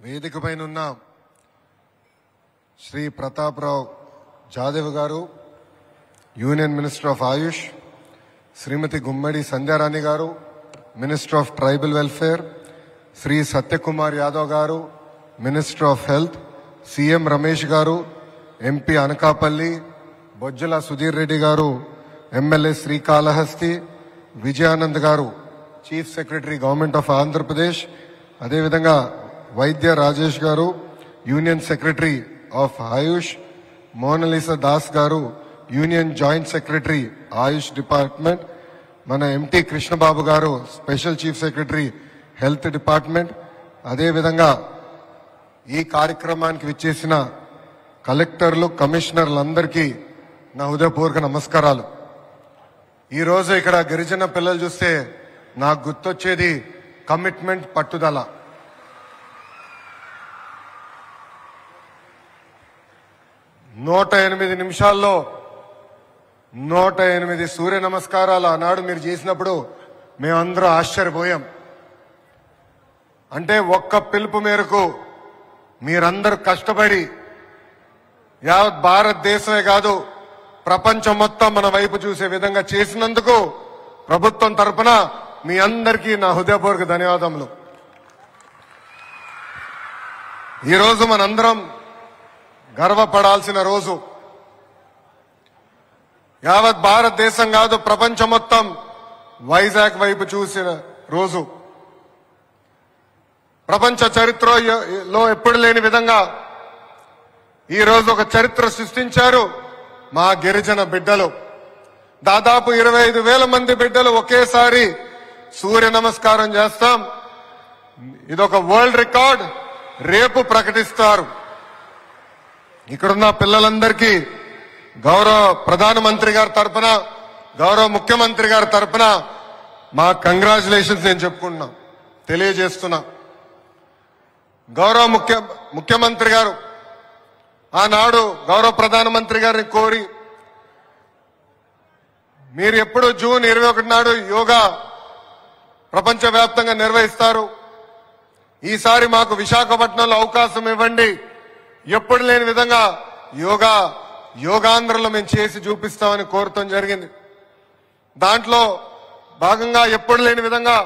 వేదిక పైన ఉన్న శ్రీ ప్రతాప్రావు జాదవ్ గారు, union minister of AYUSH, Shrimati Gummadi Sandhyarani గారు, minister of tribal welfare, Shri Satyakumar Yadav గారు, minister of health, CM Ramesh గారు, ఎంపీ అనకాపల్లి, బొజ్జల సుధీర్ రెడ్డి గారు, ఎమ్మెల్యే శ్రీకాళహస్తి, విజయానంద్ గారు, chief secretary government of Andhra Pradesh, అదేవిధంగా వైద్య రాజేష్ గారు, union secretary of AYUSH, Monalisa Das గారు, union joint secretary AYUSH department, మన ఎంటీ కృష్ణబాబు గారు, special chief secretary health department, అదేవిధంగా ఈ కార్యక్రమానికి విచ్చేసిన కలెక్టర్లు, కమిషనర్లందరికీ నా హృదయపూర్వక నమస్కారాలు. ఈరోజు ఇక్కడ గిరిజన పిల్లలు చూస్తే నాకు గుర్తొచ్చేది కమిట్మెంట్, పట్టుదల. 108 నిమిషాల్లో 108 సూర్య నమస్కారాలు ఆనాడు మీరు చేసినప్పుడు మేమందరూ ఆశ్చర్యపోయాం. అంటే ఒక్క పిలుపు మేరకు మీరందరూ కష్టపడి యావత్ భారతదేశమే కాదు ప్రపంచం మొత్తం మన వైపు చూసే విధంగా చేసినందుకు ప్రభుత్వం తరపున మీ అందరికీ నా హృదయపూర్వక ధన్యవాదములు. ఈరోజు మనందరం గర్వపడాల్సిన రోజు. యావత్ భారతదేశం కాదు ప్రపంచం మొత్తం వైజాగ్ వైపు చూసిన రోజు. ప్రపంచ చరిత్రలో ఎప్పుడు లేని విధంగా ఈ రోజు ఒక చరిత్ర సృష్టించారు మా గిరిజన బిడ్డలు. దాదాపు 25,000 మంది బిడ్డలు ఒకేసారి సూర్య నమస్కారం చేస్తాం. ఇదొక వరల్డ్ రికార్డ్. రేపు ప్రకటిస్తారు. ఇక్కడున్న పిల్లలందరికీ గౌరవ ప్రధానమంత్రి గారి తరఫున, గౌరవ ముఖ్యమంత్రి గారి తరఫున మా కంగ్రాచులేషన్స్ నేను చెప్పుకుంటున్నా, తెలియజేస్తున్నా. గౌరవ ముఖ్యమంత్రి గారు ఆనాడు గౌరవ ప్రధానమంత్రి గారిని కోరి, మీరు ఎప్పుడు జూన్ 21 నాడు యోగా ప్రపంచవ్యాప్తంగా నిర్వహిస్తారు, ఈసారి మాకు విశాఖపట్నంలో అవకాశం ఇవ్వండి, ఎప్పుడు లేని విధంగా యోగాంధ్రలో మేము చేసి చూపిస్తామని కోరటం జరిగింది. దాంట్లో భాగంగా ఎప్పుడు లేని విధంగా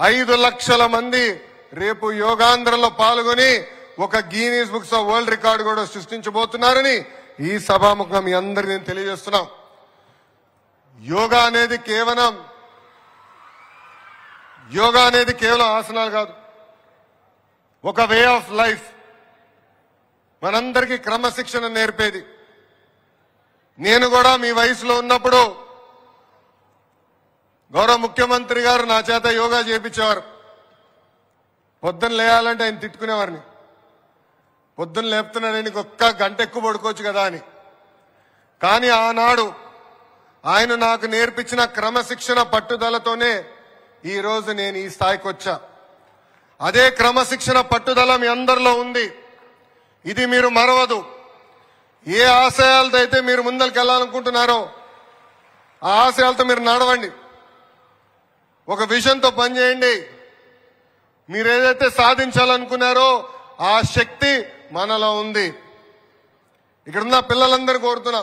5 లక్షల మంది రేపు యోగాంధ్రలో పాల్గొని ఒక Guinness books of world record కూడా సృష్టించబోతున్నారని ఈ సభాముఖంగా మీ అందరికీ నేను తెలియజేస్తున్నాం. యోగా అనేది కేవలం ఆసనాలు కాదు, ఒక వే ఆఫ్ లైఫ్. మనందరికీ క్రమశిక్షణ నేర్పేది. నేను కూడా మీ వయసులో ఉన్నప్పుడు గౌరవ ముఖ్యమంత్రి గారు నా చేత యోగా చేయించేవారు. పొద్దున్న లేయాలంటే ఆయన తిట్టుకునేవారిని, పొద్దున్న లేపుతున్నాడని ఒక్క గంట ఎక్కువ పడుకోవచ్చు కదా అని. కానీ ఆనాడు ఆయన నాకు నేర్పించిన క్రమశిక్షణ పట్టుదలతోనే ఈ రోజు నేను ఈ స్థాయికి వచ్చా. అదే క్రమశిక్షణ పట్టుదల మీ అందరిలో ఉంది. ఇది మీరు మరవదు. ఏ ఆశయాలతో అయితే మీరు ముందరికి వెళ్ళాలనుకుంటున్నారో ఆ ఆశయాలతో మీరు నడవండి. ఒక విజన్తో పనిచేయండి. మీరు ఏదైతే సాధించాలనుకున్నారో ఆ శక్తి మనలో ఉంది. ఇక్కడున్న పిల్లలందరూ కోరుతున్నా,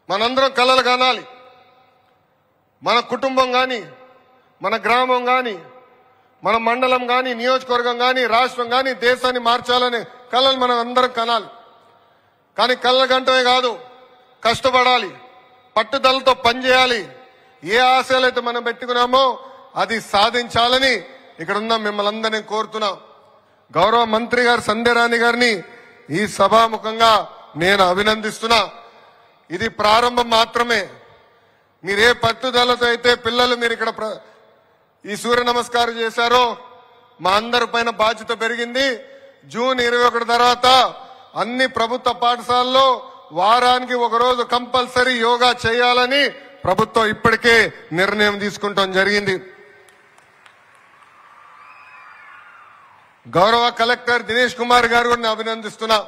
మనందరం కలలు కనాలి. మన కుటుంబం కానీ, మన గ్రామం కానీ, మన మండలం కానీ, నియోజకవర్గం కానీ, రాష్ట్రం కానీ, దేశాన్ని మార్చాలనే కళలు మనం అందరం కనాలి. కానీ కళ్ళ గంటమే కాదు, కష్టపడాలి, పట్టుదలతో పనిచేయాలి. ఏ ఆశయాలు అయితే మనం పెట్టుకున్నామో అది సాధించాలని ఇక్కడున్న మిమ్మల్ని అందరినీ కోరుతున్నా. గౌరవ మంత్రి గారు సంధ్యారాణి గారిని ఈ సభాముఖంగా నేను అభినందిస్తున్నా. ఇది ప్రారంభం మాత్రమే. మీరే పట్టుదలతో అయితే పిల్లలు మీరు ఇక్కడ ఈ సూర్య నమస్కారం చేశారో మా అందరి పైన బాధ్యత పెరిగింది. జూన్ 21 తర్వాత అన్ని ప్రభుత్వ పాఠశాలల్లో వారానికి ఒక రోజు కంపల్సరీ యోగా చేయాలని ప్రభుత్వం ఇప్పటికే నిర్ణయం తీసుకుంటాం జరిగింది. గౌరవ కలెక్టర్ దినేష్ కుమార్ గారు కూడా అభినందిస్తున్నా.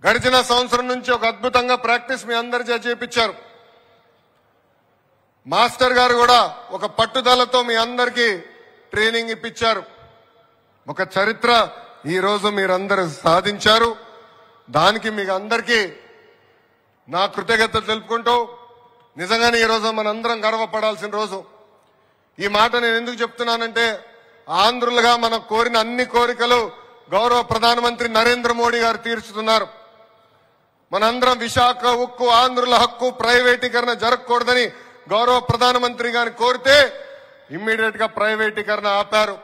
గడిచిన సంవత్సరం నుంచి ఒక అద్భుతంగా ప్రాక్టీస్ మీ అందరి చేపించారు. మాస్టర్ గారు కూడా ఒక పట్టుదలతో మీ అందరికీ ట్రైనింగ్ ఇప్పించారు. ఒక చరిత్ర ఈ రోజు మీరందరూ సాధించారు. దానికి మీకు అందరికీ నా కృతజ్ఞతలు తెలుపుకుంటూ నిజంగానే ఈ రోజు మనందరం గర్వపడాల్సిన రోజు. ఈ మాట నేను ఎందుకు చెప్తున్నానంటే ఆంధ్రులుగా మనం కోరిన అన్ని కోరికలు గౌరవ ప్రధానమంత్రి నరేంద్ర మోడీ గారు తీర్చుతున్నారు. మనందరం విశాఖ ఉక్కు ఆంధ్రుల హక్కు ప్రైవేటీకరణ జరగకూడదని గౌరవ ప్రధానమంత్రి గారిని కోరితే ఇమ్మీడియట్ గా ప్రైవేటీకరణ ఆపారు.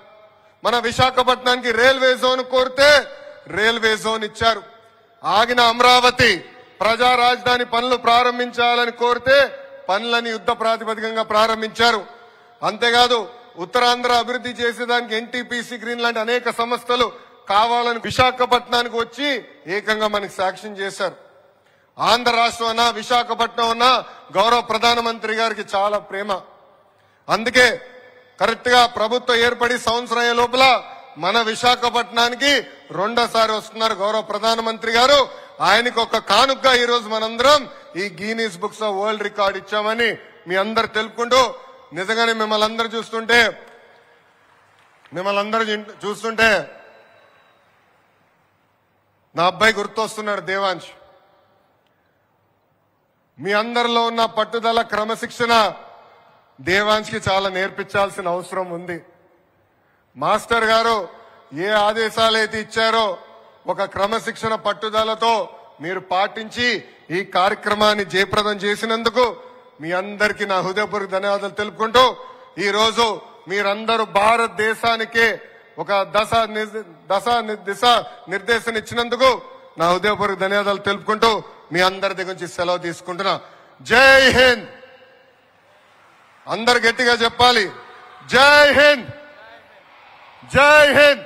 మన విశాఖపట్నానికి రైల్వే జోన్ కోరితే రైల్వే జోన్ ఇచ్చారు. ఆగిన అమరావతి ప్రజా రాజధాని పనులు ప్రారంభించాలని కోరితే పనులని యుద్ధ ప్రాతిపదికంగా ప్రారంభించారు. అంతేకాదు ఉత్తరాంధ్ర అభివృద్ధి చేసేదానికి ఎన్టీపీసీ గ్రీన్ లాంటి అనేక సంస్థలు కావాలని విశాఖపట్నానికి వచ్చి ఏకంగా మనకి సాక్ష్యం చేశారు. ఆంధ్ర రాష్ట్రం అన్నా విశాఖపట్నం అన్నా గౌరవ ప్రధానమంత్రి గారికి చాలా ప్రేమ. అందుకే కరెక్ట్ గా ప్రభుత్వం ఏర్పడి సంవత్సరం అయ్యే లోపల మన విశాఖపట్నానికి రెండోసారి వస్తున్నారు గౌరవ ప్రధానమంత్రి గారు. ఆయనకు ఒక కానుకగా ఈ రోజు మనందరం ఈ Guinness books of world record ఇచ్చామని మీ అందరు తెలుపుకుంటూ నిజంగానే మిమ్మల్ని అందరూ చూస్తుంటే నా అబ్బాయి గుర్తొస్తున్నాడు దేవాంశ్. మీ అందరిలో ఉన్న పట్టుదల క్రమశిక్షణ దేవాంశ్కి చాలా నేర్పించాల్సిన అవసరం ఉంది. మాస్టర్ గారు ఏ ఆదేశాలైతే ఇచ్చారో ఒక క్రమశిక్షణ పట్టుదలతో మీరు పాటించి ఈ కార్యక్రమాన్ని జయప్రదం చేసినందుకు మీ అందరికీ నా హృదయపూర్వక ధన్యవాదాలు తెలుపుకుంటూ ఈ రోజు మీరందరూ భారతదేశానికే ఒక దిశ నిర్దేశం ఇచ్చినందుకు నా హృదయపూర్వక ధన్యవాదాలు తెలుపుకుంటూ మీ అందరి దగ్గర నుంచి సెలవు తీసుకుంటున్నా. జై హింద్. అందరు గట్టిగా చెప్పాలి, జై హింద్, జై హింద్.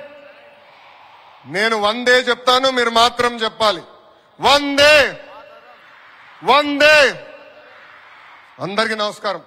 నేను వందే చెప్తాను, మీరు మాత్రం చెప్పాలి వందే వందే. అందరికీ నమస్కారం.